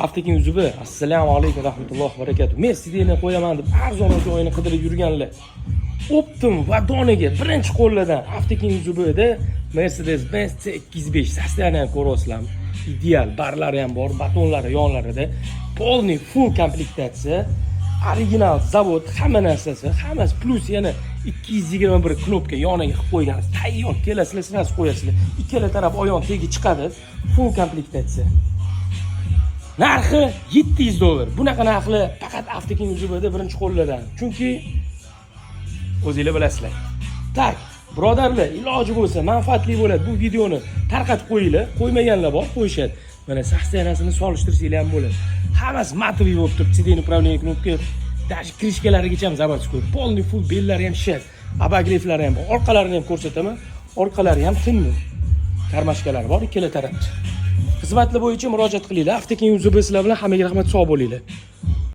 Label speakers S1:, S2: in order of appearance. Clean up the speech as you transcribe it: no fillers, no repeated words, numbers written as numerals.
S1: Avtekin uzubi. Assalomu alaykum rahmatullohi va barakatuh. Men sideni qo'yaman deb arzon joyini qidirib yurganlar. Optim va doniga birinchi qo'llardan Avtekin uzubida Mercedes-Benz C205 sostavini ko'rasizlar. Ideal barlari ham bor, batonlari yonlarida. Polniy full komplektatsiya, original zavod, hamma narsasi, hammasi plus yana 221 knopka yoniga qilib qo'ygan. Tayyor kelasizlar, siz qo'yasizlar. Ikkala taraf oyoq tegi chiqadi. Full komplektatsiya. Narxi $700. Bunaqa narxlar faqat Avtekin uzubida birinchi qo'llardan. Chunki o'zingizlar bilasizlar. Tak, birodarlar, iloji bo'lsa, manfaatli bo'ladi bu videoni tarqatib qo'yinglar. Qo'ymaganlar bor, qo'yishadi. Mana saxsiyanasini solishtirsanglar ham bo'ladi. Hammasi matoviy bo'lib turibdi. Sideni управление knopka, даже krishkalarigacha ham zavodskoy. Polniy full bellari ham shit. Abagliflari ham bor. Orqalarini ham ko'rsataman. Orqalari ham tinni. Karmashkalari bor ikkala tarafda. Xizmatlar bo'yicha murojaat qilinglar. Avtekin uzubi sizlar bilan hammaga rahmat, sog' bo'linglar.